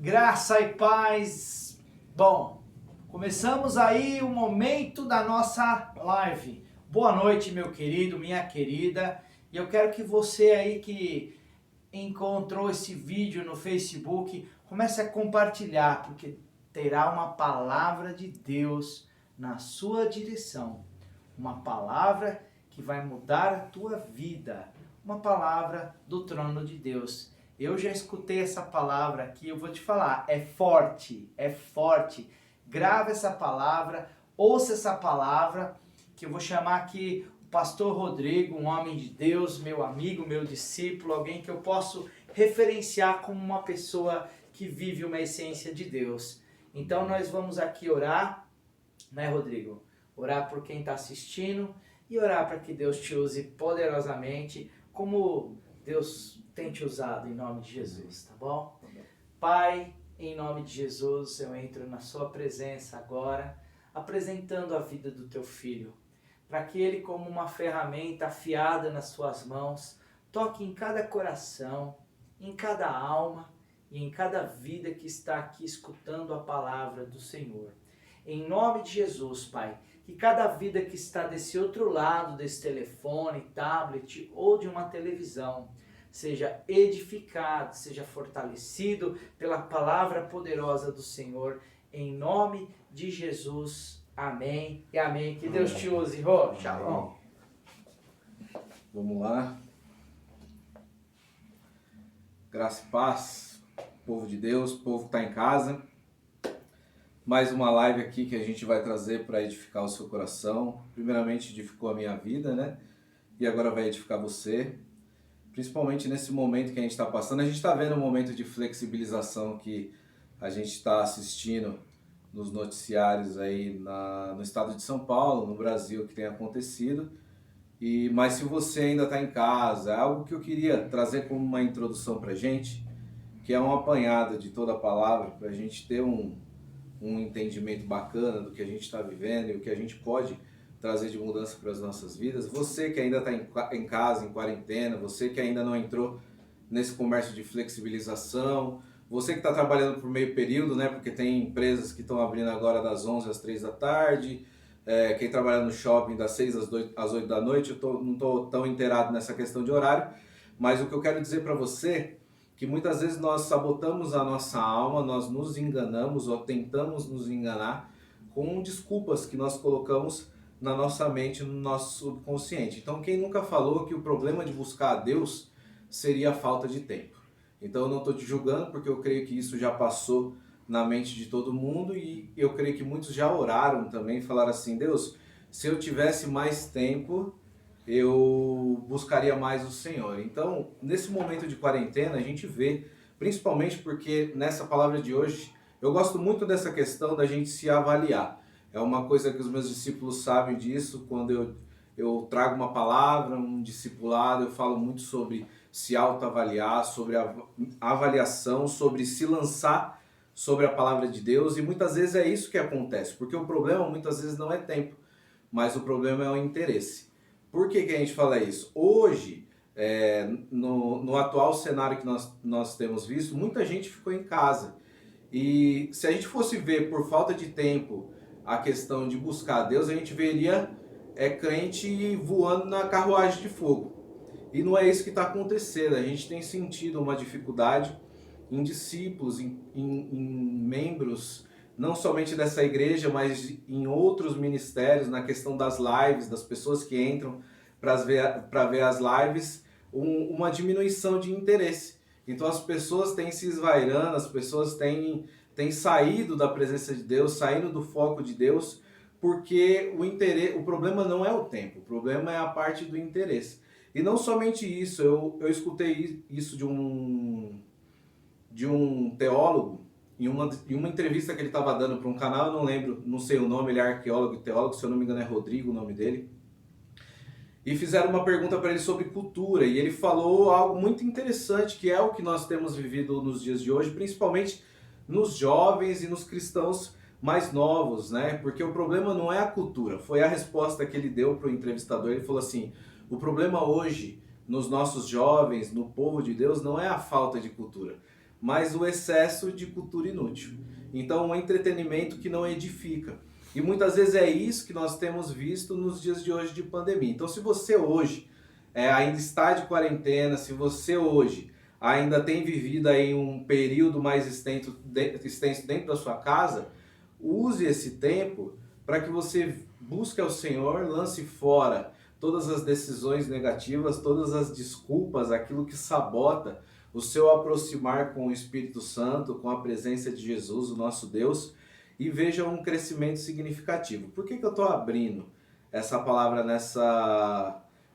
Graça e paz. Bom, começamos aí o momento da nossa live. Boa noite, meu querido, minha querida. E eu quero que você aí que encontrou esse vídeo no Facebook, comece a compartilhar, porque terá uma palavra de Deus na sua direção. Uma palavra que vai mudar a tua vida. Uma palavra do trono de Deus. Eu já escutei essa palavra aqui, eu vou te falar, é forte, é forte. Grava essa palavra, ouça essa palavra, que eu vou chamar aqui o pastor Rodrigo, um homem de Deus, meu amigo, meu discípulo, alguém que eu posso referenciar como uma pessoa que vive uma essência de Deus. Então nós vamos aqui orar, né, Rodrigo? Orar por quem está assistindo e orar para que Deus te use poderosamente, como Deus tem te usado, em nome de Jesus, tá bom? Pai, em nome de Jesus, eu entro na sua presença agora, apresentando a vida do teu filho, para que ele, como uma ferramenta afiada nas suas mãos, toque em cada coração, em cada alma e em cada vida que está aqui escutando a palavra do Senhor. Em nome de Jesus, Pai, que cada vida que está desse outro lado desse telefone, tablet ou de uma televisão, seja edificado, seja fortalecido pela palavra poderosa do Senhor, em nome de Jesus. Amém e amém. Que Deus te use, Rô. Shalom. Vamos lá. Graça e paz, povo de Deus, povo que está em casa. Mais uma live aqui que a gente vai trazer para edificar o seu coração. Primeiramente edificou a minha vida, né? E agora vai edificar você. Principalmente nesse momento que a gente está passando. A gente está vendo um momento de flexibilização que a gente está assistindo nos noticiários aí no estado de São Paulo, no Brasil, que tem acontecido. Mas se você ainda está em casa, é algo que eu queria trazer como uma introdução para a gente, que é um apanhado de toda a palavra, para a gente ter um entendimento bacana do que a gente está vivendo e o que a gente pode trazer de mudança para as nossas vidas. Você que ainda está em casa, em quarentena, você que ainda não entrou nesse comércio de flexibilização, você que está trabalhando por meio período, né? Porque tem empresas que estão abrindo agora das 11 às 3 da tarde, quem trabalha no shopping das 6 às 8 da noite, não estou tão inteirado nessa questão de horário, mas o que eu quero dizer para você que muitas vezes nós sabotamos a nossa alma, nós nos enganamos ou tentamos nos enganar com desculpas que nós colocamos na nossa mente, no nosso subconsciente. Então, quem nunca falou que o problema de buscar a Deus seria a falta de tempo? Então, eu não estou te julgando, porque eu creio que isso já passou na mente de todo mundo e eu creio que muitos já oraram também, falaram assim: Deus, se eu tivesse mais tempo, eu buscaria mais o Senhor. Então, nesse momento de quarentena, a gente vê, principalmente porque nessa palavra de hoje, eu gosto muito dessa questão da gente se avaliar. É uma coisa que os meus discípulos sabem disso. Quando eu trago uma palavra, um discipulado, eu falo muito sobre se autoavaliar, sobre a avaliação, sobre se lançar sobre a palavra de Deus. E muitas vezes é isso que acontece, porque o problema muitas vezes não é tempo, mas o problema é o interesse. Por que a gente fala isso? Hoje, no atual cenário que nós temos visto, muita gente ficou em casa. E se a gente fosse ver por falta de tempo a questão de buscar a Deus, a gente veria crente voando na carruagem de fogo. E não é isso que está acontecendo. A gente tem sentido uma dificuldade em discípulos, em membros, não somente dessa igreja, mas em outros ministérios, na questão das lives, das pessoas que entram para ver as lives, uma diminuição de interesse. Então as pessoas têm se esvairando, as pessoas têm saído da presença de Deus, saído do foco de Deus, porque o problema não é o tempo, o problema é a parte do interesse. E não somente isso, eu escutei isso de um teólogo, em uma entrevista que ele estava dando para um canal, eu não lembro, não sei o nome, ele é arqueólogo e teólogo, se eu não me engano é Rodrigo o nome dele. E fizeram uma pergunta para ele sobre cultura, e ele falou algo muito interessante, que é o que nós temos vivido nos dias de hoje, principalmente nos jovens e nos cristãos mais novos, né? Porque o problema não é a cultura, foi a resposta que ele deu para o entrevistador. Ele falou assim: o problema hoje nos nossos jovens, no povo de Deus, não é a falta de cultura, mas o excesso de cultura inútil. Então, um entretenimento que não edifica. E muitas vezes é isso que nós temos visto nos dias de hoje de pandemia. Então, se você hoje ainda está de quarentena, se você hoje ainda tem vivido aí um período mais extenso dentro da sua casa, use esse tempo para que você busque ao Senhor, lance fora todas as decisões negativas, todas as desculpas, aquilo que sabota o seu aproximar com o Espírito Santo, com a presença de Jesus, o nosso Deus, e veja um crescimento significativo. Por que eu estou abrindo essa palavra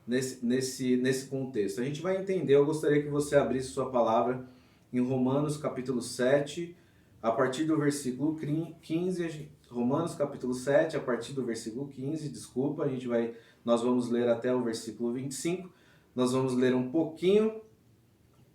nesse contexto? A gente vai entender, eu gostaria que você abrisse sua palavra em Romanos capítulo 7, a partir do versículo 15, Romanos capítulo 7, a partir do versículo 15, nós vamos ler até o versículo 25, nós vamos ler um pouquinho,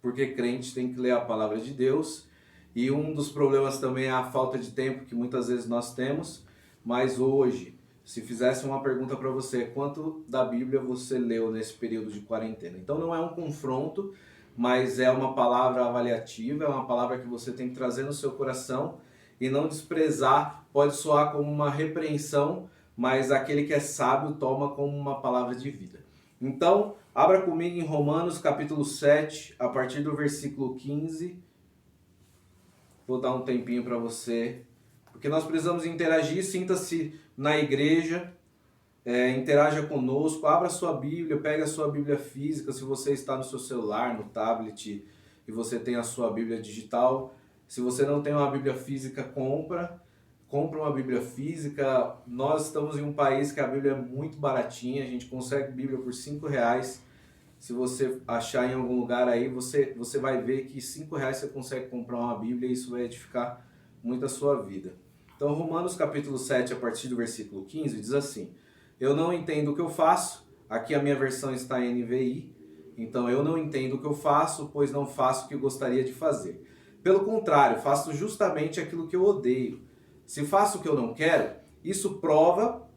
porque crente tem que ler a palavra de Deus, e um dos problemas também é a falta de tempo que muitas vezes nós temos, mas hoje, se fizesse uma pergunta para você, quanto da Bíblia você leu nesse período de quarentena? Então não é um confronto, mas é uma palavra avaliativa, é uma palavra que você tem que trazer no seu coração e não desprezar. Pode soar como uma repreensão, mas aquele que é sábio toma como uma palavra de vida. Então, abra comigo em Romanos capítulo 7, a partir do versículo 15. Vou dar um tempinho para você, porque nós precisamos interagir. Sinta-se na igreja, interaja conosco, abra sua Bíblia, pegue a sua Bíblia física, se você está no seu celular, no tablet, e você tem a sua Bíblia digital. Se você não tem uma Bíblia física, compra uma Bíblia física. Nós estamos em um país que a Bíblia é muito baratinha, a gente consegue Bíblia por R$5. Se você achar em algum lugar aí, você vai ver que R$5 você consegue comprar uma Bíblia e isso vai edificar muito a sua vida. Então, Romanos capítulo 7, a partir do versículo 15, diz assim: eu não entendo o que eu faço. Aqui a minha versão está em NVI. Então, eu não entendo o que eu faço, pois não faço o que eu gostaria de fazer. Pelo contrário, faço justamente aquilo que eu odeio. Se faço o que eu não quero, isso prova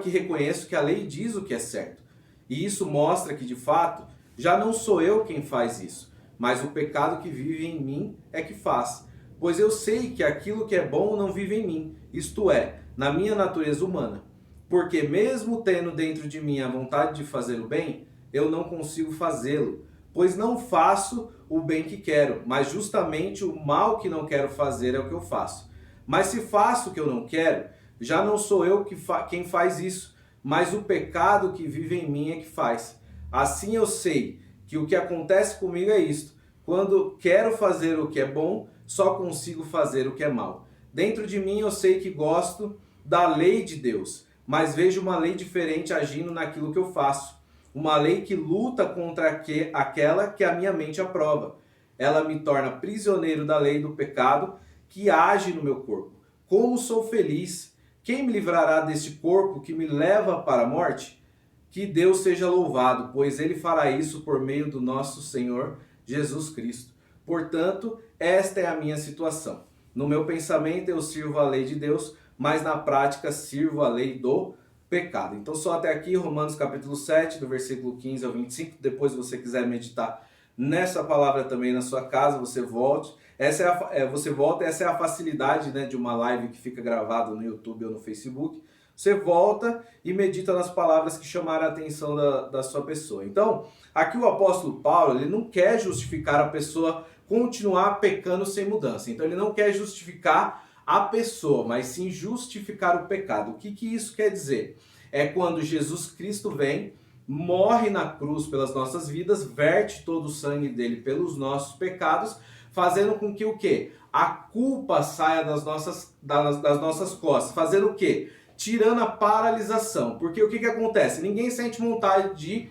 que reconheço que a lei diz o que é certo. E isso mostra que, de fato, já não sou eu quem faz isso, mas o pecado que vive em mim é que faz. Pois eu sei que aquilo que é bom não vive em mim, isto é, na minha natureza humana. Porque mesmo tendo dentro de mim a vontade de fazer o bem, eu não consigo fazê-lo. Pois não faço o bem que quero, mas justamente o mal que não quero fazer é o que eu faço. Mas se faço o que eu não quero, já não sou eu quem faz isso, mas o pecado que vive em mim é que faz. Assim eu sei que o que acontece comigo é isto: quando quero fazer o que é bom, só consigo fazer o que é mal. Dentro de mim eu sei que gosto da lei de Deus, mas vejo uma lei diferente agindo naquilo que eu faço. Uma lei que luta contra aquela que a minha mente aprova. Ela me torna prisioneiro da lei do pecado que age no meu corpo. Como sou feliz! Quem me livrará deste corpo que me leva para a morte? Que Deus seja louvado, pois Ele fará isso por meio do nosso Senhor Jesus Cristo. Portanto, esta é a minha situação. No meu pensamento eu sirvo a lei de Deus, mas na prática sirvo a lei do pecado. Então só até aqui, Romanos capítulo 7, do versículo 15 ao 25. Depois, se você quiser meditar nessa palavra também na sua casa, você volte. Essa é a facilidade, né, de uma live que fica gravada no YouTube ou no Facebook. Você volta e medita nas palavras que chamaram a atenção da sua pessoa. Então, aqui o apóstolo Paulo, ele não quer justificar a pessoa continuar pecando sem mudança. Então, ele não quer justificar a pessoa, mas sim justificar o pecado. O que isso quer dizer? É quando Jesus Cristo vem, morre na cruz pelas nossas vidas, verte todo o sangue dele pelos nossos pecados, fazendo com que o quê? A culpa saia das nossas costas. Fazendo o quê? Tirando a paralisação. Porque o que acontece? Ninguém sente vontade de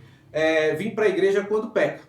vir para a igreja quando peca.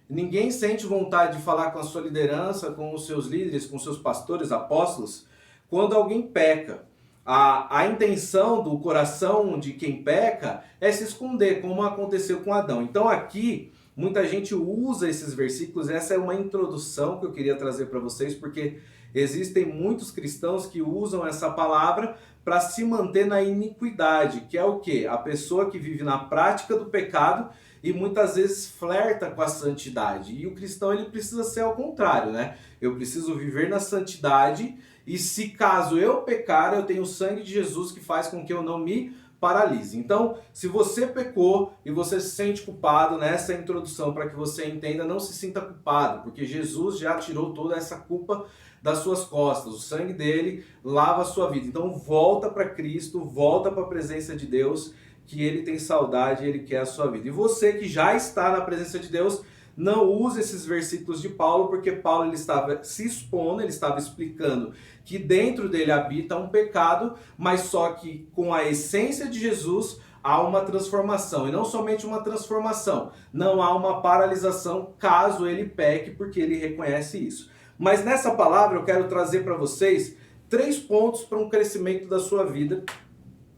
Ninguém sente vontade de falar com a sua liderança, com os seus líderes, com os seus pastores, apóstolos, quando alguém peca. A intenção do coração de quem peca é se esconder, como aconteceu com Adão. Então aqui, muita gente usa esses versículos. Essa é uma introdução que eu queria trazer para vocês, porque existem muitos cristãos que usam essa palavra para se manter na iniquidade, que é o quê? A pessoa que vive na prática do pecado e muitas vezes flerta com a santidade. E o cristão ele precisa ser ao contrário, né? Eu preciso viver na santidade e se caso eu pecar, eu tenho o sangue de Jesus que faz com que eu não me paralise. Então, se você pecou e você se sente culpado, nessa introdução para que você entenda, não se sinta culpado, porque Jesus já tirou toda essa culpa das suas costas. O sangue dele lava a sua vida. Então, volta para Cristo, volta para a presença de Deus, que ele tem saudade e ele quer a sua vida. E você que já está na presença de Deus, não use esses versículos de Paulo, porque Paulo ele estava se expondo, ele estava explicando que dentro dele habita um pecado, mas só que com a essência de Jesus há uma transformação. E não somente uma transformação, não há uma paralisação caso ele peque, porque ele reconhece isso. Mas nessa palavra eu quero trazer para vocês 3 pontos para um crescimento da sua vida,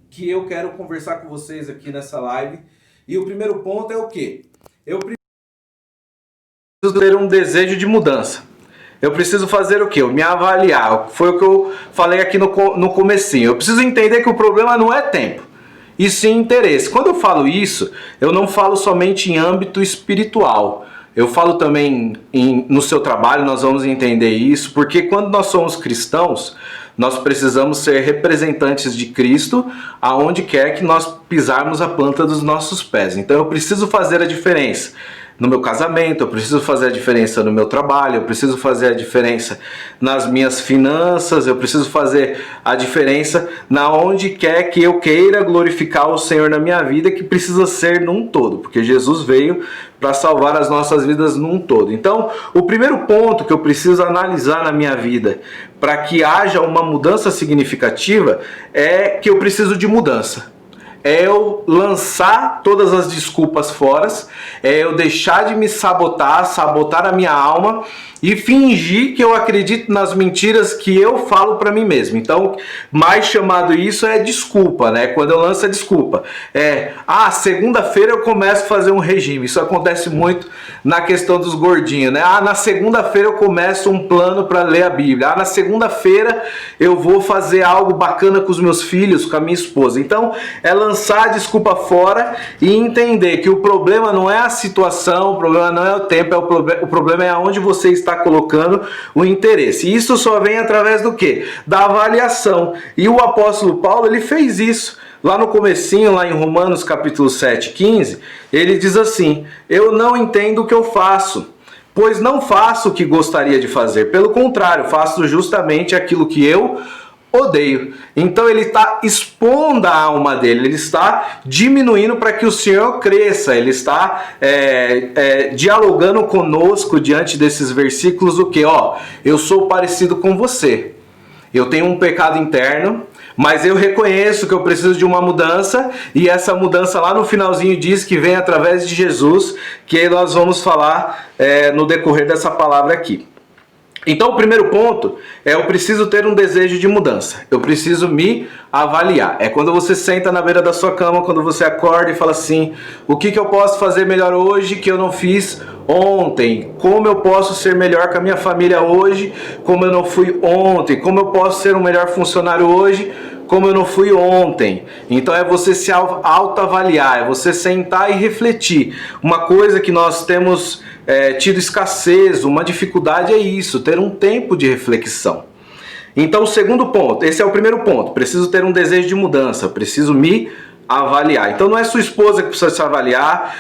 que eu quero conversar com vocês aqui nessa live. E o primeiro ponto é o quê? Eu preciso ter um desejo de mudança. Eu preciso fazer o quê? Eu me avaliar. Foi o que eu falei aqui no comecinho. Eu preciso entender que o problema não é tempo, e sim interesse. Quando eu falo isso, eu não falo somente em âmbito espiritual. Eu falo também no seu trabalho, nós vamos entender isso, porque quando nós somos cristãos, nós precisamos ser representantes de Cristo aonde quer que nós pisarmos a planta dos nossos pés. Então eu preciso fazer a diferença no meu casamento, eu preciso fazer a diferença no meu trabalho, eu preciso fazer a diferença nas minhas finanças, eu preciso fazer a diferença na onde quer que eu queira glorificar o Senhor na minha vida, que precisa ser num todo, porque Jesus veio para salvar as nossas vidas num todo. Então, o primeiro ponto que eu preciso analisar na minha vida para que haja uma mudança significativa é que eu preciso de mudança. É eu lançar todas as desculpas fora, é eu deixar de me sabotar a minha alma e fingir que eu acredito nas mentiras que eu falo para mim mesmo. Então, mais chamado isso é desculpa, né? Quando eu lanço a desculpa. Segunda-feira eu começo a fazer um regime. Isso acontece muito na questão dos gordinhos, né? Na segunda-feira eu começo um plano para ler a Bíblia. Na segunda-feira eu vou fazer algo bacana com os meus filhos, com a minha esposa. Então, é lançar a desculpa fora e entender que o problema não é a situação, o problema não é o tempo, o problema é aonde você está colocando o interesse. E isso só vem através do quê? Da avaliação. E o apóstolo Paulo, ele fez isso. Lá no comecinho, lá em Romanos capítulo 7, 15, ele diz assim: eu não entendo o que eu faço, pois não faço o que gostaria de fazer. Pelo contrário, faço justamente aquilo que eu odeio. Então ele está expondo a alma dele, ele está diminuindo para que o Senhor cresça, ele está dialogando conosco diante desses versículos, o que? Eu sou parecido com você, eu tenho um pecado interno, mas eu reconheço que eu preciso de uma mudança, e essa mudança lá no finalzinho diz que vem através de Jesus, que nós vamos falar no decorrer dessa palavra aqui. Então o primeiro ponto é eu preciso ter um desejo de mudança, eu preciso me avaliar. É quando você senta na beira da sua cama, quando você acorda e fala assim: o que eu posso fazer melhor hoje que eu não fiz ontem? Como eu posso ser melhor com a minha família hoje como eu não fui ontem? Como eu posso ser um melhor funcionário hoje como eu não fui ontem? Então é você se autoavaliar, é você sentar e refletir. Uma coisa que nós temos tido escassez, uma dificuldade é isso, ter um tempo de reflexão. Então o segundo ponto, esse é o primeiro ponto, preciso ter um desejo de mudança, preciso me avaliar. Então não é sua esposa que precisa se avaliar,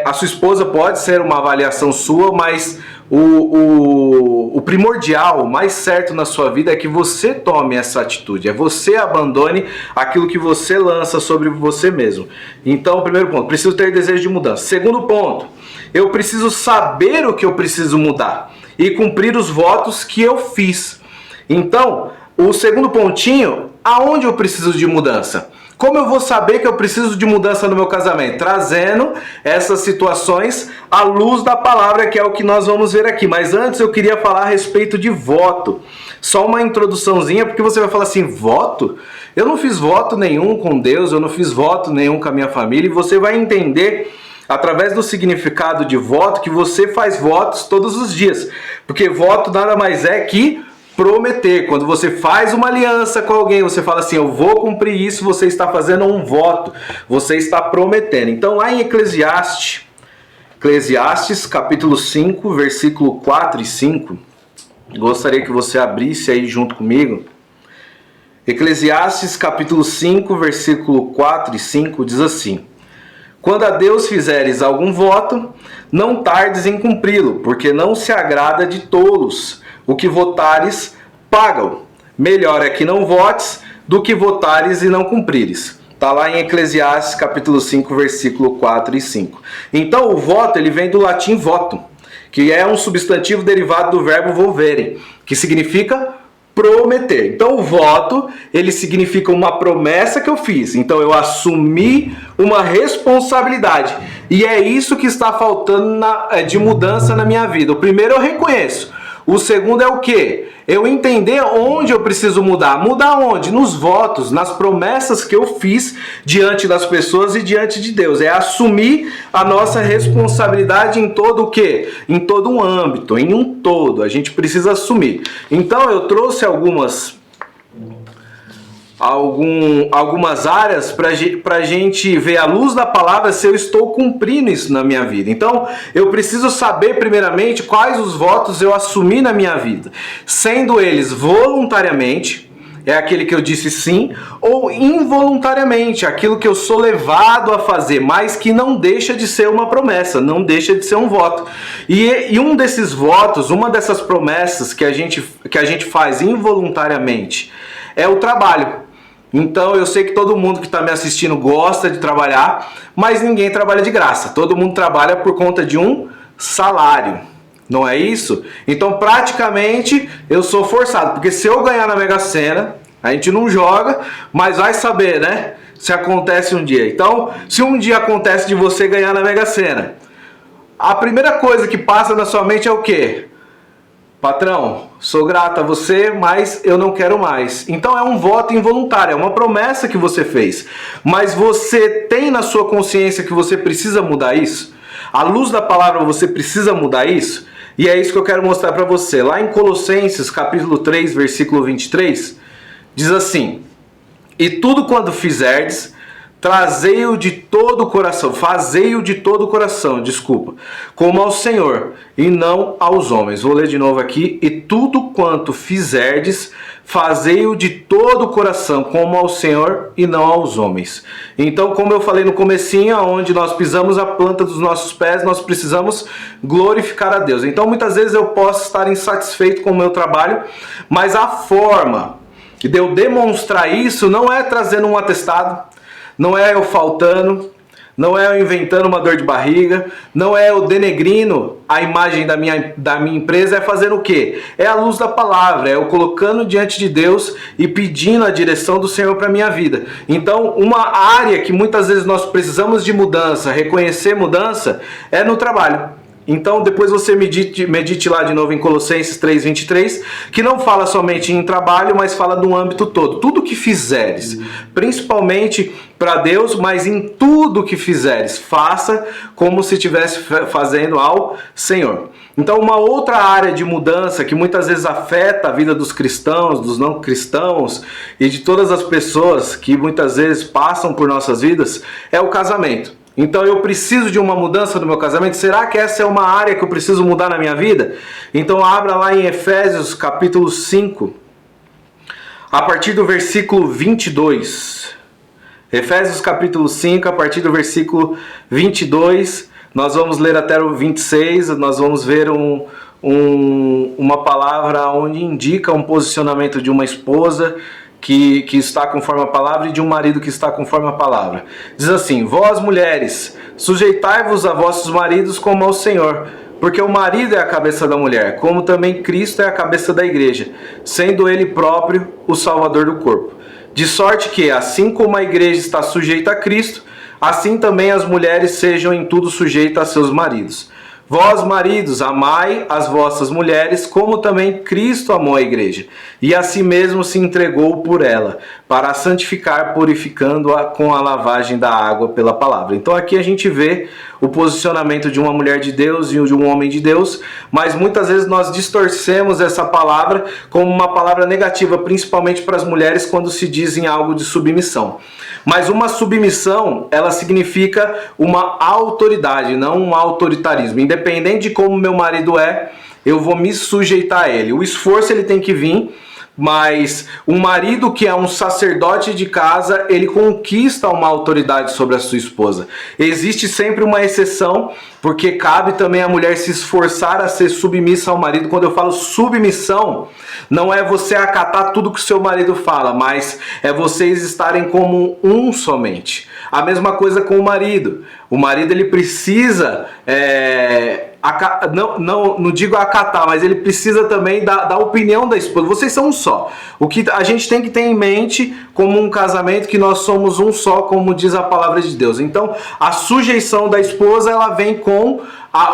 a sua esposa pode ser uma avaliação sua, mas o primordial, o mais certo na sua vida é que você tome essa atitude, é você abandone aquilo que você lança sobre você mesmo. Então, primeiro ponto, preciso ter desejo de mudança. Segundo ponto, eu preciso saber o que eu preciso mudar e cumprir os votos que eu fiz. Então, o segundo pontinho, aonde eu preciso de mudança? Como eu vou saber que eu preciso de mudança no meu casamento? Trazendo essas situações à luz da palavra, que é o que nós vamos ver aqui. Mas antes eu queria falar a respeito de voto. Só uma introduçãozinha, porque você vai falar assim: voto? Eu não fiz voto nenhum com Deus, eu não fiz voto nenhum com a minha família. E você vai entender, através do significado de voto, que você faz votos todos os dias. Porque voto nada mais é que prometer. Quando você faz uma aliança com alguém, você fala assim, eu vou cumprir isso, você está fazendo um voto, você está prometendo. Então lá em Eclesiastes capítulo 5, versículo 4 e 5, gostaria que você abrisse aí junto comigo. Eclesiastes capítulo 5, versículo 4 e 5 diz assim: quando a Deus fizeres algum voto, não tardes em cumpri-lo, porque não se agrada de tolos. O que votares, paga-o. Melhor é que não votes do que votares e não cumprires. Está lá em Eclesiastes capítulo 5, versículo 4 e 5. Então o voto ele vem do latim voto, que é um substantivo derivado do verbo volvere, que significa prometer. Então o voto, ele significa uma promessa que eu fiz. Então eu assumi uma responsabilidade. E é isso que está faltando de mudança na minha vida. O primeiro eu reconheço. O segundo é o quê? Eu entender onde eu preciso mudar. Mudar onde? Nos votos, nas promessas que eu fiz diante das pessoas e diante de Deus. É assumir a nossa responsabilidade em todo o quê? Em todo um âmbito, em um todo. A gente precisa assumir. Então eu trouxe algumas áreas para a gente ver à luz da palavra se eu estou cumprindo isso na minha vida. Então, eu preciso saber primeiramente quais os votos eu assumi na minha vida, sendo eles voluntariamente, é aquele que eu disse sim, ou involuntariamente, aquilo que eu sou levado a fazer, mas que não deixa de ser uma promessa, não deixa de ser um voto. E um desses votos, uma dessas promessas que a gente faz involuntariamente, é o trabalho. Então eu sei que todo mundo que está me assistindo gosta de trabalhar, mas ninguém trabalha de graça. Todo mundo trabalha por conta de um salário, não é isso? Então praticamente eu sou forçado, porque se eu ganhar na Mega Sena, a gente não joga, mas vai saber, né? Se acontece um dia. Então, se um dia acontece de você ganhar na Mega Sena, a primeira coisa que passa na sua mente é o quê? Patrão, sou grato a você, mas eu não quero mais. Então é um voto involuntário, é uma promessa que você fez. Mas você tem na sua consciência que você precisa mudar isso? À luz da palavra você precisa mudar isso? E é isso que eu quero mostrar para você. Lá em Colossenses capítulo 3, versículo 23, diz assim: e tudo quando fizerdes, trazei-o de todo o coração, fazei-o de todo o coração, como ao Senhor e não aos homens. Vou ler de novo aqui. E tudo quanto fizerdes, fazei-o de todo o coração, como ao Senhor e não aos homens. Então, como eu falei no comecinho, onde nós pisamos a planta dos nossos pés, nós precisamos glorificar a Deus. Então, muitas vezes eu posso estar insatisfeito com o meu trabalho, mas a forma de eu demonstrar isso não é trazendo um atestado, não é eu faltando, não é eu inventando uma dor de barriga, não é eu denegrindo a imagem da minha empresa, é fazendo o quê? É a luz da palavra, é eu colocando diante de Deus e pedindo a direção do Senhor para a minha vida. Então, uma área que muitas vezes nós precisamos de mudança, reconhecer mudança, é no trabalho. Então depois você medite lá de novo em Colossenses 3:23, que não fala somente em trabalho, mas fala do âmbito todo. Tudo que fizeres, principalmente para Deus, mas em tudo que fizeres, faça como se estivesse fazendo ao Senhor. Então uma outra área de mudança que muitas vezes afeta a vida dos cristãos, dos não cristãos e de todas as pessoas que muitas vezes passam por nossas vidas, é o casamento. Então eu preciso de uma mudança no meu casamento? Será que essa é uma área que eu preciso mudar na minha vida? Então abra lá em Efésios capítulo 5, a partir do versículo 22. Efésios capítulo 5, a partir do versículo 22, nós vamos ler até o 26, nós vamos ver uma palavra onde indica um posicionamento de uma esposa que está conforme a palavra e de um marido que está conforme a palavra. Diz assim: vós mulheres, sujeitai-vos a vossos maridos como ao Senhor, porque o marido é a cabeça da mulher, como também Cristo é a cabeça da igreja, sendo ele próprio o salvador do corpo. De sorte que, assim como a igreja está sujeita a Cristo, assim também as mulheres sejam em tudo sujeitas a seus maridos. Vós, maridos, amai as vossas mulheres, como também Cristo amou a igreja, e a si mesmo se entregou por ela, para a santificar, purificando-a com a lavagem da água pela palavra. Então aqui a gente vê o posicionamento de uma mulher de Deus e de um homem de Deus, mas muitas vezes nós distorcemos essa palavra como uma palavra negativa, principalmente para as mulheres quando se dizem algo de submissão. Mas uma submissão, ela significa uma autoridade, não um autoritarismo. Independente de como meu marido é, eu vou me sujeitar a ele. O esforço ele tem que vir, mas um marido que é um sacerdote de casa, ele conquista uma autoridade sobre a sua esposa. Existe sempre uma exceção, porque cabe também a mulher se esforçar a ser submissa ao marido. Quando eu falo submissão, não é você acatar tudo que o seu marido fala, mas é vocês estarem como um somente. A mesma coisa com o marido. O marido ele precisa... Não digo acatar, mas ele precisa também da opinião da esposa. Vocês são um só. O que a gente tem que ter em mente como um casamento, que nós somos um só, como diz a palavra de Deus. Então, a sujeição da esposa, ela vem com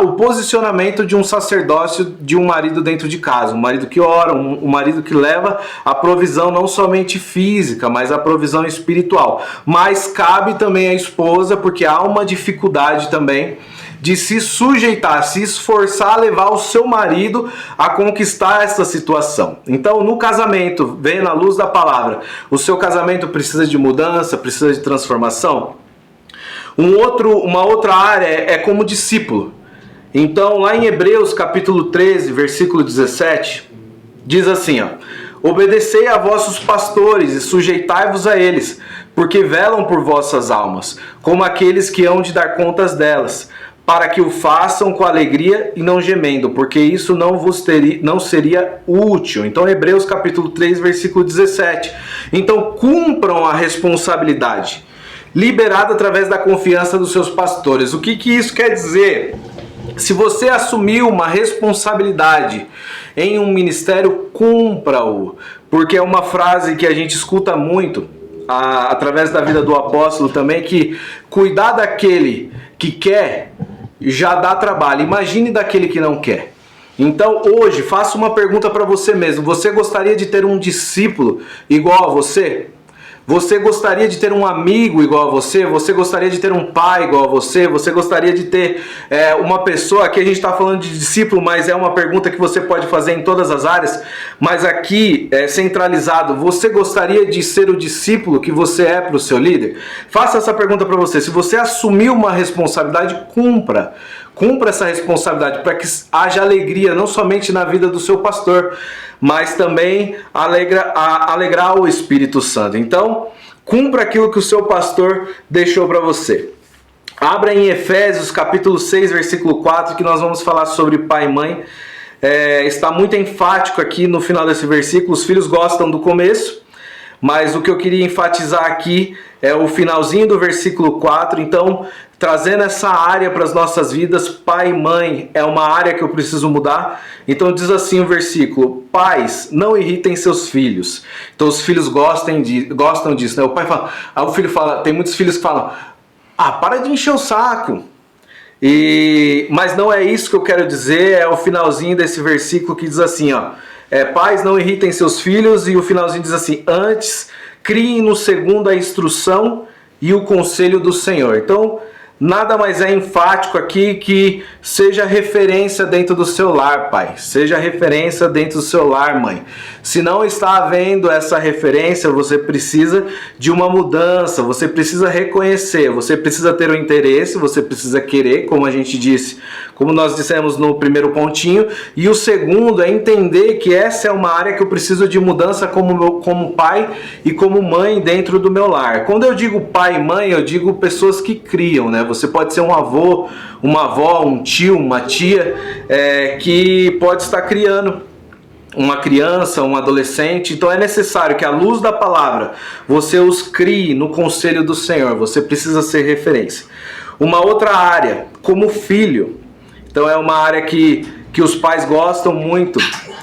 o posicionamento de um sacerdócio de um marido dentro de casa. Um marido que ora, um marido que leva a provisão não somente física, mas a provisão espiritual. Mas cabe também à esposa, porque há uma dificuldade também de se sujeitar, se esforçar a levar o seu marido a conquistar essa situação. Então, no casamento, vendo a luz da palavra, o seu casamento precisa de mudança, precisa de transformação? Uma outra área é como discípulo. Então, lá em Hebreus capítulo 13, versículo 17, diz assim, obedecei a vossos pastores e sujeitai-vos a eles, porque velam por vossas almas, como aqueles que hão de dar contas delas, para que o façam com alegria e não gemendo, porque isso não seria útil. Então, Hebreus capítulo 3, versículo 17. Então, cumpram a responsabilidade, liberada através da confiança dos seus pastores. O que isso quer dizer? Se você assumiu uma responsabilidade em um ministério, cumpra-o. Porque é uma frase que a gente escuta muito, através da vida do apóstolo também, que cuidar daquele que quer já dá trabalho. Imagine daquele que não quer. Então hoje, faça uma pergunta para você mesmo. Você gostaria de ter um discípulo igual a você? Você gostaria de ter um amigo igual a você? Você gostaria de ter um pai igual a você? Você gostaria de ter uma pessoa... Aqui a gente está falando de discípulo, mas é uma pergunta que você pode fazer em todas as áreas. Mas aqui, centralizado, você gostaria de ser o discípulo que você é para o seu líder? Faça essa pergunta para você. Se você assumiu uma responsabilidade, cumpra. Cumpra essa responsabilidade para que haja alegria, não somente na vida do seu pastor, mas também alegrar o Espírito Santo. Então, cumpra aquilo que o seu pastor deixou para você. Abra em Efésios capítulo 6, versículo 4, que nós vamos falar sobre pai e mãe. Está muito enfático aqui no final desse versículo. Os filhos gostam do começo, mas o que eu queria enfatizar aqui é o finalzinho do versículo 4. Então, trazendo essa área para as nossas vidas, pai e mãe é uma área que eu preciso mudar. Então diz assim o versículo: pais, não irritem seus filhos. Então os filhos gostam disso, né? O pai fala, o filho fala, tem muitos filhos que falam, para de encher o saco. Mas não é isso que eu quero dizer, é o finalzinho desse versículo que diz assim, pais, não irritem seus filhos, e o finalzinho diz assim, antes criem no segundo a instrução e o conselho do Senhor. Então, nada mais é enfático aqui que seja referência dentro do seu lar, pai. Seja referência dentro do seu lar, mãe. Se não está havendo essa referência, você precisa de uma mudança, você precisa reconhecer, você precisa ter o interesse, você precisa querer, como a gente disse, como nós dissemos no primeiro pontinho. E o segundo é entender que essa é uma área que eu preciso de mudança como pai e como mãe dentro do meu lar. Quando eu digo pai e mãe, eu digo pessoas que criam, né? Você pode ser um avô, uma avó, um tio, uma tia, que pode estar criando uma criança, um adolescente. Então é necessário que à luz da palavra você os crie no conselho do Senhor. Você precisa ser referência. Uma outra área, como filho. Então é uma área que os pais gostam muito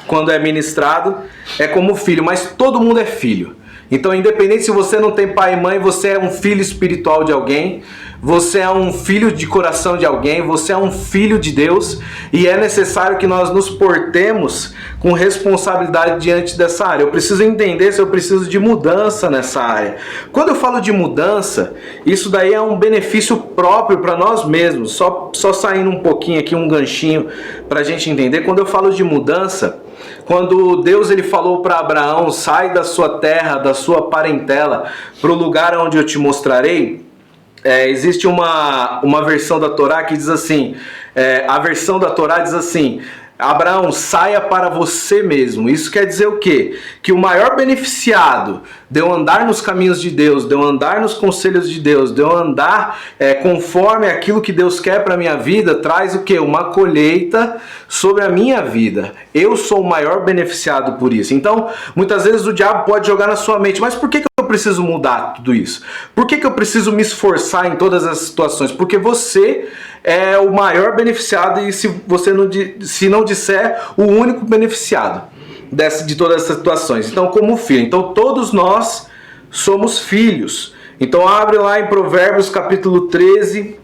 quando é ministrado, é como filho, mas todo mundo é filho. Então, independente se você não tem pai e mãe, você é um filho espiritual de alguém. você é um filho de coração de alguém, você é um filho de Deus e é necessário que nós nos portemos com responsabilidade diante dessa área. Eu preciso entender se eu preciso de mudança nessa área. Quando eu falo de mudança, isso daí é um benefício próprio para nós mesmos. Só saindo um pouquinho aqui, um ganchinho para a gente entender. Quando eu falo de mudança, quando Deus ele falou para Abraão, sai da sua terra, da sua parentela, para o lugar onde eu te mostrarei, existe uma versão da Torá que diz assim, a versão da Torá diz assim, Abraão, saia para você mesmo. Isso quer dizer o quê? Que o maior beneficiado de eu andar nos caminhos de Deus, de eu andar nos conselhos de Deus, de eu andar conforme aquilo que Deus quer para a minha vida, traz o quê? Uma colheita sobre a minha vida. Eu sou o maior beneficiado por isso. Então, muitas vezes o diabo pode jogar na sua mente, mas por que eu preciso mudar tudo isso? Por que eu preciso me esforçar em todas as situações? Porque você é o maior beneficiado e se não disser, o único beneficiado de todas essas situações. Então, como filho. Então, todos nós somos filhos. Então, abre lá em Provérbios capítulo 13,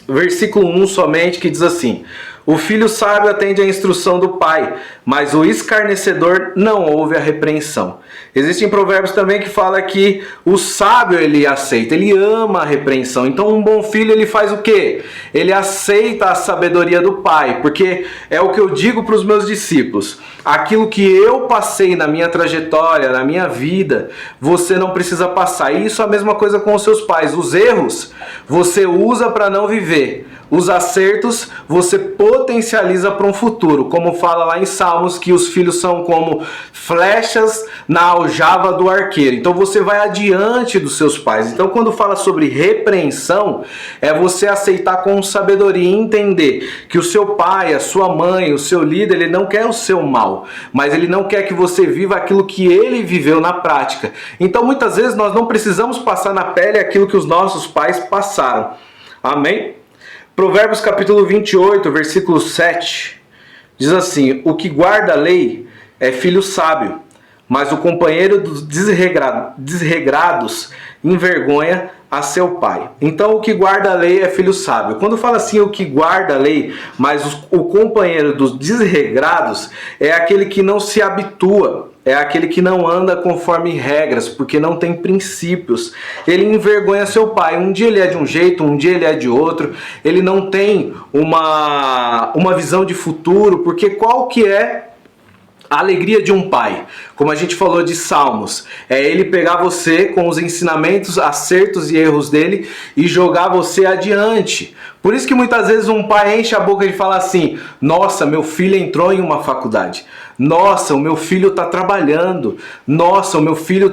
versículo 1 somente, que diz assim: o filho sábio atende à instrução do pai, mas o escarnecedor não ouve a repreensão. Existem provérbios também que fala que o sábio ele aceita, ele ama a repreensão. Então um bom filho ele faz o quê? Ele aceita a sabedoria do pai, porque é o que eu digo para os meus discípulos. Aquilo que eu passei na minha trajetória, na minha vida, você não precisa passar. E isso é a mesma coisa com os seus pais. Os erros você usa para não viver. Os acertos você potencializa para um futuro, como fala lá em Salmos, que os filhos são como flechas na aljava do arqueiro. Então você vai adiante dos seus pais. Então quando fala sobre repreensão, é você aceitar com sabedoria e entender que o seu pai, a sua mãe, o seu líder, ele não quer o seu mal, mas ele não quer que você viva aquilo que ele viveu na prática. Então muitas vezes nós não precisamos passar na pele aquilo que os nossos pais passaram. Amém? Provérbios capítulo 28, versículo 7, diz assim: o que guarda a lei é filho sábio, mas o companheiro dos desregrados envergonha a seu pai. Então o que guarda a lei é filho sábio. Quando fala assim, o que guarda a lei, mas o companheiro dos desregrados é aquele que não se habitua, é aquele que não anda conforme regras, porque não tem princípios. Ele envergonha seu pai. Um dia ele é de um jeito, um dia ele é de outro. Ele não tem uma visão de futuro, porque qual que é a alegria de um pai? Como a gente falou de Salmos, é ele pegar você com os ensinamentos, acertos e erros dele e jogar você adiante. Por isso que muitas vezes um pai enche a boca e fala assim: nossa, meu filho entrou em uma faculdade. Nossa, o meu filho está trabalhando. Nossa, o meu filho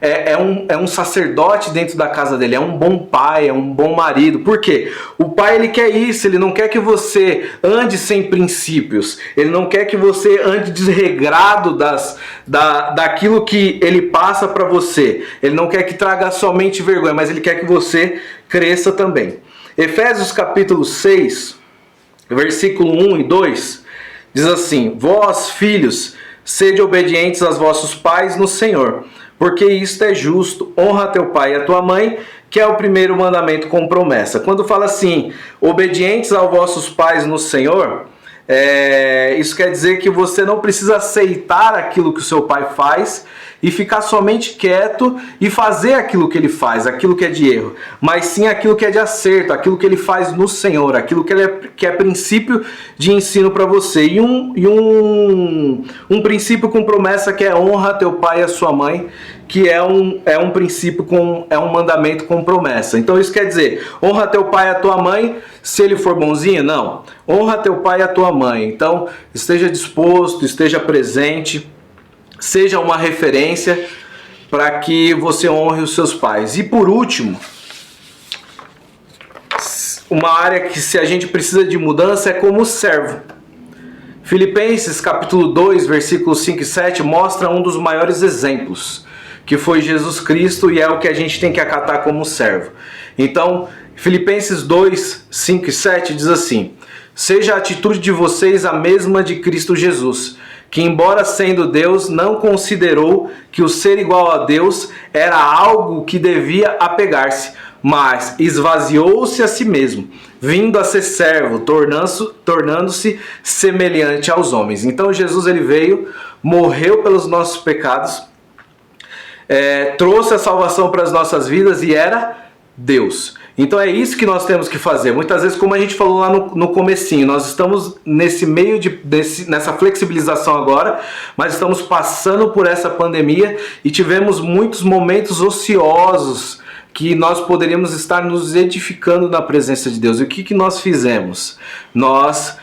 é um sacerdote dentro da casa dele. É um bom pai, é um bom marido. Por quê? O pai ele quer isso. Ele não quer que você ande sem princípios. Ele não quer que você ande desregrado daquilo que ele passa para você. Ele não quer que traga somente vergonha, mas ele quer que você cresça também. Efésios capítulo 6, versículo 1 e 2, diz assim: vós, filhos, sede obedientes aos vossos pais no Senhor, porque isto é justo. Honra teu pai e a tua mãe, que é o primeiro mandamento com promessa. Quando fala assim, obedientes aos vossos pais no Senhor, isso quer dizer que você não precisa aceitar aquilo que o seu pai faz e ficar somente quieto e fazer aquilo que ele faz, aquilo que é de erro, mas sim aquilo que é de acerto, aquilo que ele faz no Senhor, aquilo que é princípio de ensino para você. E um princípio com promessa que é honra teu pai e a sua mãe, que é um princípio, é um mandamento com promessa. Então isso quer dizer, honra teu pai e a tua mãe, se ele for bonzinho? Não. Honra teu pai e a tua mãe. Então esteja disposto, esteja presente, seja uma referência para que você honre os seus pais. E por último, uma área que se a gente precisa de mudança é como servo. Filipenses capítulo 2, versículos 5 e 7 mostra um dos maiores exemplos, que foi Jesus Cristo, e é o que a gente tem que acatar como servo. Então, Filipenses 2, 5 e 7 diz assim: seja a atitude de vocês a mesma de Cristo Jesus, que embora sendo Deus, não considerou que o ser igual a Deus era algo que devia apegar-se, mas esvaziou-se a si mesmo, vindo a ser servo, tornando-se semelhante aos homens. Então Jesus ele veio, morreu pelos nossos pecados, trouxe a salvação para as nossas vidas e era Deus. Então é isso que nós temos que fazer. Muitas vezes, como a gente falou lá no comecinho, nós estamos nesse meio nessa flexibilização agora, mas estamos passando por essa pandemia e tivemos muitos momentos ociosos que nós poderíamos estar nos edificando na presença de Deus. E o que nós fizemos? Nós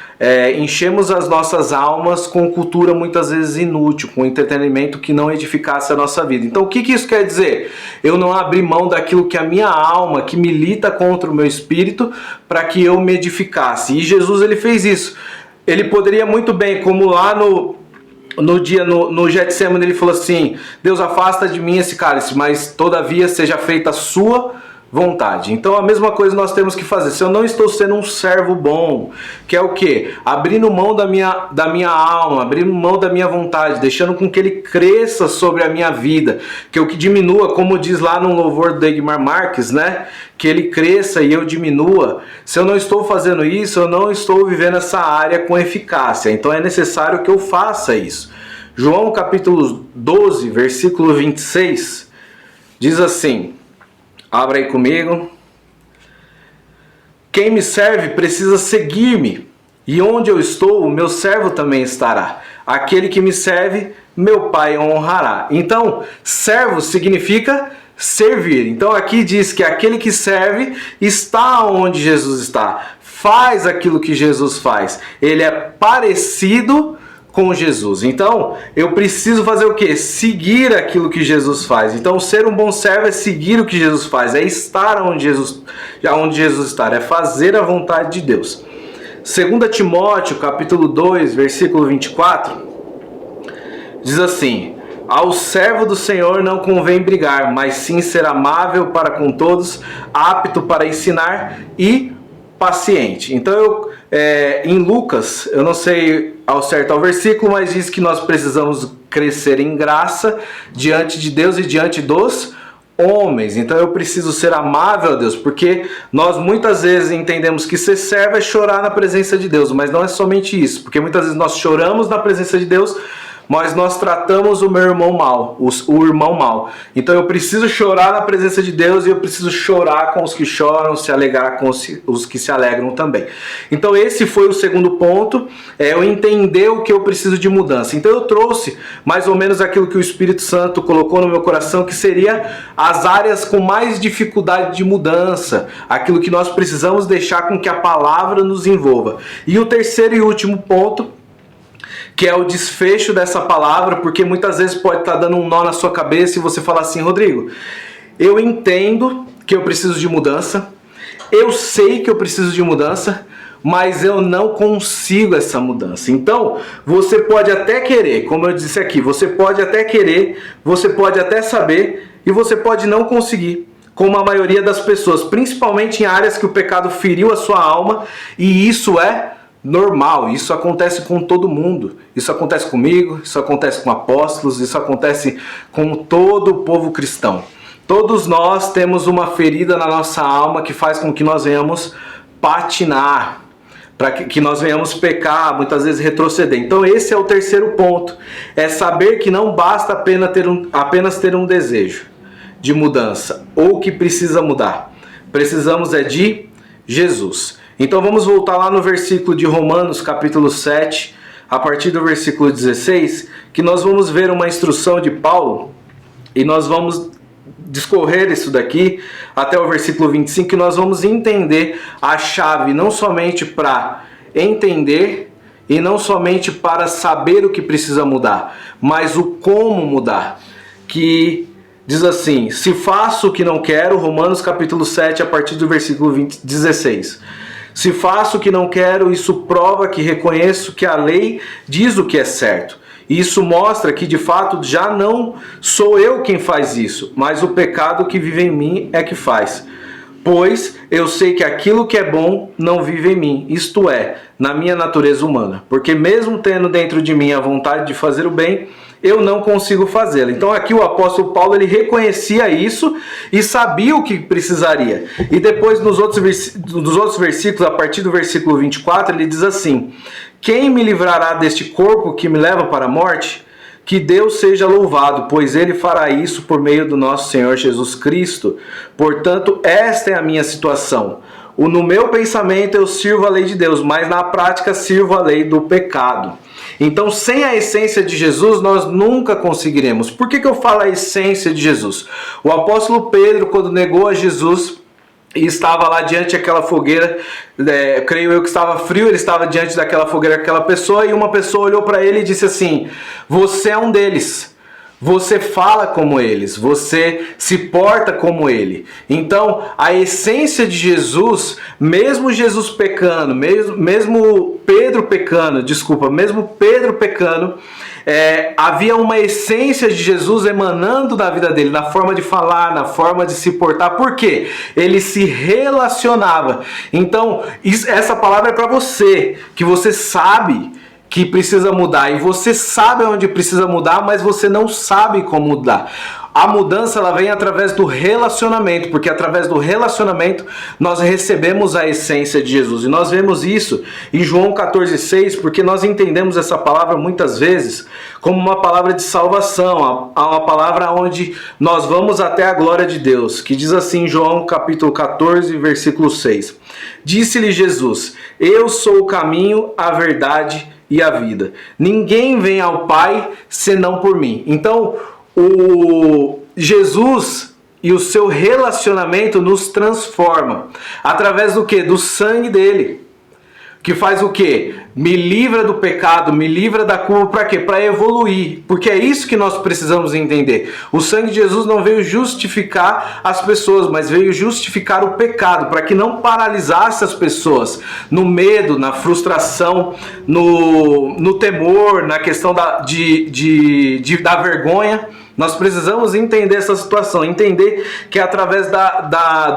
enchemos as nossas almas com cultura muitas vezes inútil, com entretenimento que não edificasse a nossa vida. Então o que isso quer dizer? Eu não abri mão daquilo que a minha alma, que milita contra o meu espírito, para que eu me edificasse. E Jesus ele fez isso. Ele poderia muito bem, como lá no Getsemane ele falou assim: Deus, afasta de mim esse cálice, mas todavia seja feita a sua vontade. Então a mesma coisa nós temos que fazer. Se eu não estou sendo um servo bom, que é o quê? Abrindo mão da minha alma, abrindo mão da minha vontade, deixando com que ele cresça sobre a minha vida, que eu que diminua, como diz lá no louvor do Degmar Marques, né? Que ele cresça e eu diminua. Se eu não estou fazendo isso, eu não estou vivendo essa área com eficácia. Então é necessário que eu faça isso. João capítulo 12, versículo 26, diz assim, abra aí comigo: quem me serve precisa seguir-me, e onde eu estou, o meu servo também estará. Aquele que me serve, meu Pai honrará. Então, servo significa servir. Então aqui diz que aquele que serve está onde Jesus está, faz aquilo que Jesus faz. Ele é parecido com Jesus. Então, eu preciso fazer o quê? Seguir aquilo que Jesus faz. Então, ser um bom servo é seguir o que Jesus faz, é estar onde Jesus está, é fazer a vontade de Deus. 2 Timóteo, capítulo 2, versículo 24, diz assim: ao servo do Senhor não convém brigar, mas sim ser amável para com todos, apto para ensinar e paciente. Então, em Lucas, eu não sei ao certo o versículo, mas diz que nós precisamos crescer em graça diante de Deus e diante dos homens. Então eu preciso ser amável a Deus, porque nós muitas vezes entendemos que ser servo é chorar na presença de Deus, mas não é somente isso, porque muitas vezes nós choramos na presença de Deus, mas nós tratamos o meu irmão mal, o irmão mal. Então eu preciso chorar na presença de Deus e eu preciso chorar com os que choram, se alegrar com os que se alegram também. Então esse foi o segundo ponto, eu entender o que eu preciso de mudança. Então eu trouxe mais ou menos aquilo que o Espírito Santo colocou no meu coração, que seria as áreas com mais dificuldade de mudança, aquilo que nós precisamos deixar com que a palavra nos envolva. E o terceiro e último ponto, que é o desfecho dessa palavra, porque muitas vezes pode estar dando um nó na sua cabeça e você falar assim: Rodrigo, eu entendo que eu preciso de mudança, eu sei que eu preciso de mudança, mas eu não consigo essa mudança. Então, você pode até querer, como eu disse aqui, você pode até querer, você pode até saber, e você pode não conseguir, como a maioria das pessoas, principalmente em áreas que o pecado feriu a sua alma, e isso é normal, isso acontece com todo mundo. Isso acontece comigo, isso acontece com apóstolos, isso acontece com todo o povo cristão. Todos nós temos uma ferida na nossa alma que faz com que nós venhamos patinar, para que nós venhamos pecar, muitas vezes retroceder. Então esse é o terceiro ponto, é saber que não basta apenas ter um desejo de mudança, ou que precisa mudar. Precisamos de Jesus. Então vamos voltar lá no versículo de Romanos, capítulo 7, a partir do versículo 16, que nós vamos ver uma instrução de Paulo, e nós vamos discorrer isso daqui até o versículo 25, que nós vamos entender a chave, não somente para entender, e não somente para saber o que precisa mudar, mas o como mudar, que diz assim: se faço o que não quero, Romanos capítulo 7, a partir do versículo 16. Se faço o que não quero, isso prova que reconheço que a lei diz o que é certo. Isso mostra que de fato já não sou eu quem faz isso, mas o pecado que vive em mim é que faz. Pois eu sei que aquilo que é bom não vive em mim, isto é, na minha natureza humana. Porque mesmo tendo dentro de mim a vontade de fazer o bem, eu não consigo fazê-la. Então aqui o apóstolo Paulo, ele reconhecia isso e sabia o que precisaria. E depois nos outros versículos, a partir do versículo 24, ele diz assim: quem me livrará deste corpo que me leva para a morte? Que Deus seja louvado, pois Ele fará isso por meio do nosso Senhor Jesus Cristo. Portanto, esta é a minha situação. No meu pensamento eu sirvo a lei de Deus, mas na prática sirvo a lei do pecado. Então, sem a essência de Jesus, nós nunca conseguiremos. Por que eu falo a essência de Jesus? O apóstolo Pedro, quando negou a Jesus e estava lá diante daquela fogueira, creio eu que estava frio, ele estava diante daquela fogueira, aquela pessoa, e uma pessoa olhou para ele e disse assim: você é um deles, você fala como eles, você se porta como ele. Então, a essência de Jesus, mesmo Jesus pecando, mesmo Pedro pecando, havia uma essência de Jesus emanando da vida dele, na forma de falar, na forma de se portar. Por quê? Ele se relacionava. Então, essa palavra é para você, que você sabe que precisa mudar, e você sabe onde precisa mudar, mas você não sabe como mudar. A mudança, ela vem através do relacionamento, porque através do relacionamento nós recebemos a essência de Jesus. E nós vemos isso em João 14,6, porque nós entendemos essa palavra muitas vezes como uma palavra de salvação, uma palavra onde nós vamos até a glória de Deus, que diz assim em João capítulo 14, versículo 6. Disse-lhe Jesus: eu sou o caminho, a verdade e a vida. Ninguém vem ao Pai senão por mim. Então, o Jesus e o seu relacionamento nos transforma. Através do quê? Do sangue dele. Que faz o quê? Me livra do pecado, me livra da culpa. Para quê? Para evoluir. Porque é isso que nós precisamos entender. O sangue de Jesus não veio justificar as pessoas, mas veio justificar o pecado, para que não paralisasse as pessoas no medo, na frustração, no temor, na questão da vergonha. Nós precisamos entender essa situação, entender que é através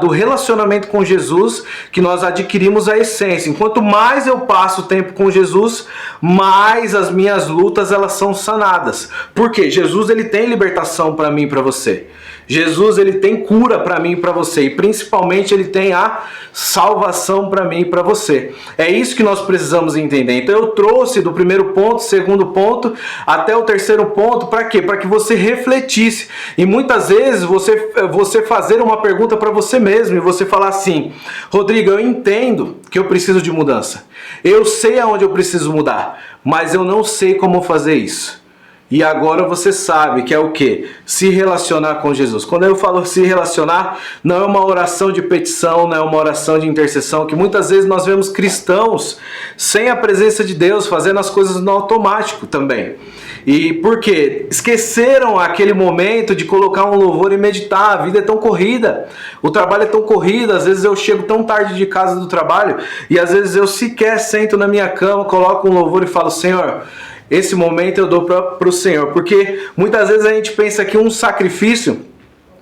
do relacionamento com Jesus que nós adquirimos a essência. Enquanto mais eu passo tempo com Jesus, mais as minhas lutas elas são sanadas. Por quê? Jesus, ele tem libertação para mim e para você. Jesus, ele tem cura para mim e para você, e principalmente ele tem a salvação para mim e para você. É isso que nós precisamos entender. Então eu trouxe do primeiro ponto, segundo ponto, até o terceiro ponto, para quê? Para que você refletisse. E muitas vezes você fazer uma pergunta para você mesmo e você falar assim: Rodrigo, eu entendo que eu preciso de mudança, eu sei aonde eu preciso mudar, mas eu não sei como fazer isso. E agora você sabe que é o quê? Se relacionar com Jesus. Quando eu falo se relacionar, não é uma oração de petição, não é uma oração de intercessão, que muitas vezes nós vemos cristãos sem a presença de Deus, fazendo as coisas no automático também. E por quê? Esqueceram aquele momento de colocar um louvor e meditar. A vida é tão corrida, o trabalho é tão corrido, às vezes eu chego tão tarde de casa do trabalho, e às vezes eu sequer sento na minha cama, coloco um louvor e falo: Senhor, esse momento eu dou para o Senhor. Porque muitas vezes a gente pensa que um sacrifício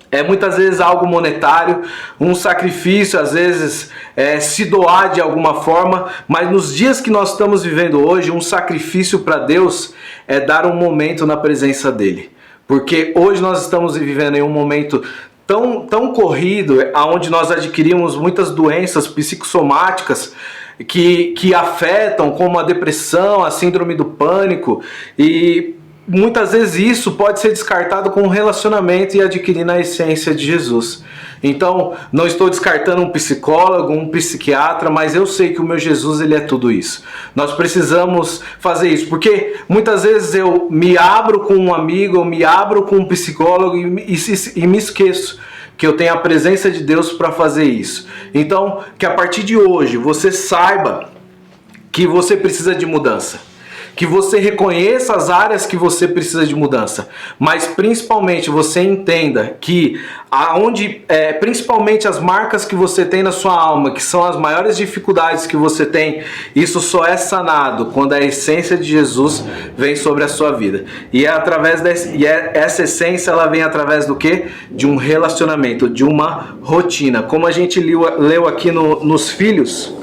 é muitas vezes algo monetário, um sacrifício às vezes é se doar de alguma forma, mas nos dias que nós estamos vivendo hoje, um sacrifício para Deus é dar um momento na presença dele. Porque hoje nós estamos vivendo em um momento tão corrido, onde nós adquirimos muitas doenças psicossomáticas que afetam, como a depressão, a síndrome do pânico, e muitas vezes isso pode ser descartado com um relacionamento e adquirindo a essência de Jesus. Então, não estou descartando um psicólogo, um psiquiatra, mas eu sei que o meu Jesus, ele é tudo isso. Nós precisamos fazer isso, porque muitas vezes eu me abro com um amigo, eu me abro com um psicólogo e me esqueço que eu tenho a presença de Deus para fazer isso. Então, que a partir de hoje você saiba que você precisa de mudança, que você reconheça as áreas que você precisa de mudança, mas principalmente você entenda que principalmente as marcas que você tem na sua alma, que são as maiores dificuldades que você tem, isso só é sanado quando a essência de Jesus vem sobre a sua vida. E essa essência, ela vem através do quê? De um relacionamento, de uma rotina. Como a gente leu aqui nos Filhos,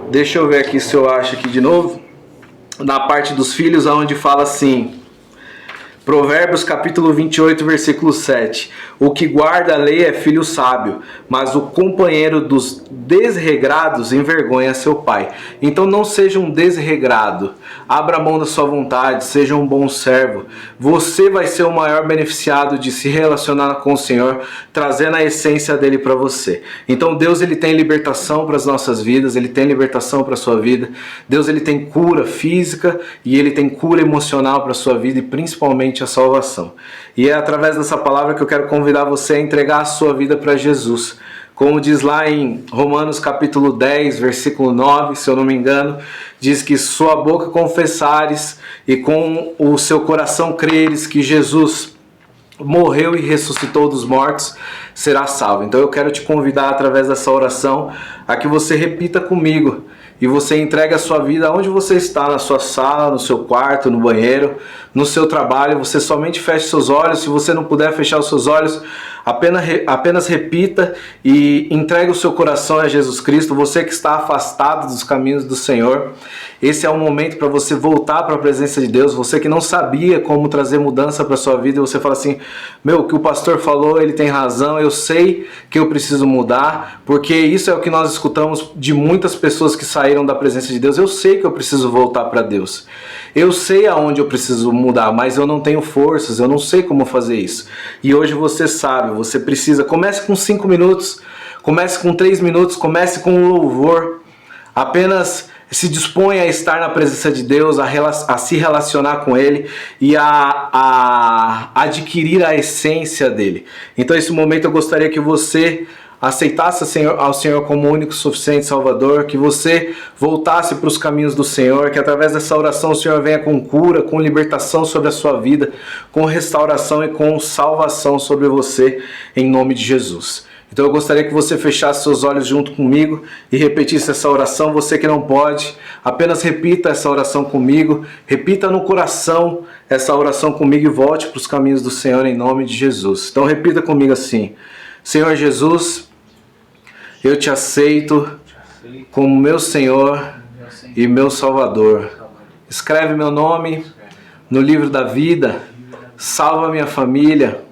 deixa eu ver aqui se eu acho aqui de novo, na parte dos Filhos, onde fala assim: Provérbios capítulo 28, versículo 7. O que guarda a lei é filho sábio, mas o companheiro dos desregrados envergonha seu pai. Então não seja um desregrado. Abra mão da sua vontade, seja um bom servo. Você vai ser o maior beneficiado de se relacionar com o Senhor, trazendo a essência dele para você. Então Deus, ele tem libertação para as nossas vidas, ele tem libertação para a sua vida. Deus, ele tem cura física e ele tem cura emocional para a sua vida e principalmente a salvação. E é através dessa palavra que eu quero convidar você a entregar a sua vida para Jesus. Como diz lá em Romanos capítulo 10, versículo 9, se eu não me engano, diz que sua boca confessares e com o seu coração creres que Jesus morreu e ressuscitou dos mortos, será salvo. Então eu quero te convidar através dessa oração a que você repita comigo e você entregue a sua vida onde você está, na sua sala, no seu quarto, no banheiro, no seu trabalho. Você somente feche seus olhos. Se você não puder fechar os seus olhos, apenas repita e entregue o seu coração a Jesus Cristo. Você que está afastado dos caminhos do Senhor, esse é o momento para você voltar para a presença de Deus. Você que não sabia como trazer mudança para a sua vida, você fala assim: meu, o que o pastor falou, ele tem razão, eu sei que eu preciso mudar, porque isso é o que nós escutamos de muitas pessoas que saíram da presença de Deus. Eu sei que eu preciso voltar para Deus, eu sei aonde eu preciso mudar, mas eu não tenho forças, eu não sei como fazer isso. E hoje você sabe, você precisa. Comece com 5 minutos, comece com 3 minutos, comece com um louvor. Apenas se dispõe a estar na presença de Deus, a se relacionar com Ele e a adquirir a essência dele. Então, nesse momento eu gostaria que você aceitasse ao Senhor como único, suficiente Salvador, que você voltasse para os caminhos do Senhor, que através dessa oração o Senhor venha com cura, com libertação sobre a sua vida, com restauração e com salvação sobre você, em nome de Jesus. Então eu gostaria que você fechasse seus olhos junto comigo e repetisse essa oração. Você que não pode, apenas repita essa oração comigo, repita no coração essa oração comigo e volte para os caminhos do Senhor em nome de Jesus. Então repita comigo assim: Senhor Jesus, eu te aceito como meu Senhor e meu Salvador. Escreve meu nome no livro da vida, salva minha família,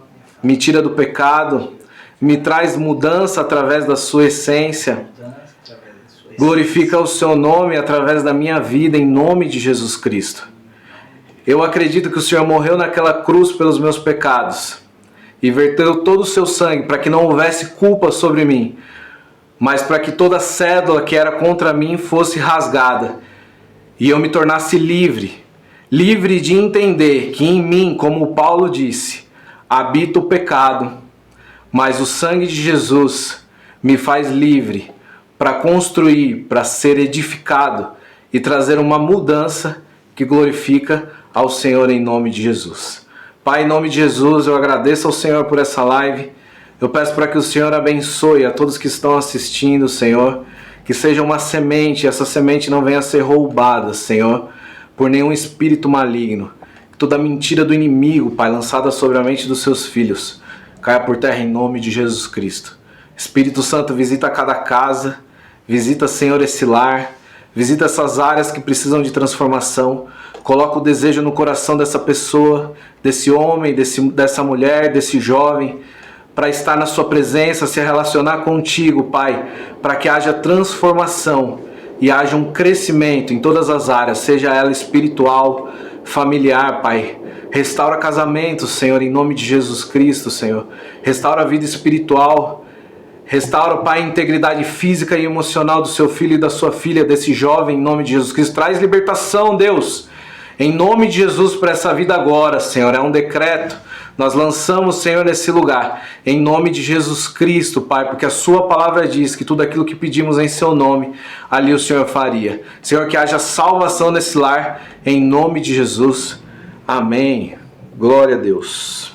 me tira do pecado, me traz mudança através da sua essência. Glorifica o seu nome através da minha vida, em nome de Jesus Cristo. Eu acredito que o Senhor morreu naquela cruz pelos meus pecados e verteu todo o seu sangue para que não houvesse culpa sobre mim, mas para que toda cédula que era contra mim fosse rasgada e eu me tornasse livre, livre de entender que em mim, como Paulo disse, habita o pecado, mas o sangue de Jesus me faz livre para construir, para ser edificado e trazer uma mudança que glorifica ao Senhor em nome de Jesus. Pai, em nome de Jesus, eu agradeço ao Senhor por essa live. Eu peço para que o Senhor abençoe a todos que estão assistindo, Senhor, que seja uma semente, essa semente não venha a ser roubada, Senhor, por nenhum espírito maligno. Que toda mentira do inimigo, Pai, lançada sobre a mente dos seus filhos, caia por terra em nome de Jesus Cristo. Espírito Santo, visita cada casa, visita, Senhor, esse lar, visita essas áreas que precisam de transformação. Coloca o desejo no coração dessa pessoa, desse homem, dessa mulher, desse jovem, para estar na sua presença, se relacionar contigo, Pai, para que haja transformação e haja um crescimento em todas as áreas, seja ela espiritual, familiar, Pai. Restaura casamentos, Senhor, em nome de Jesus Cristo, Senhor. Restaura a vida espiritual. Restaura, Pai, a integridade física e emocional do seu filho e da sua filha, desse jovem, em nome de Jesus Cristo. Traz libertação, Deus, em nome de Jesus, para essa vida agora, Senhor. É um decreto. Nós lançamos, Senhor, nesse lugar, em nome de Jesus Cristo, Pai, porque a sua palavra diz que tudo aquilo que pedimos em seu nome, ali o Senhor faria. Senhor, que haja salvação nesse lar, em nome de Jesus. Amém. Glória a Deus.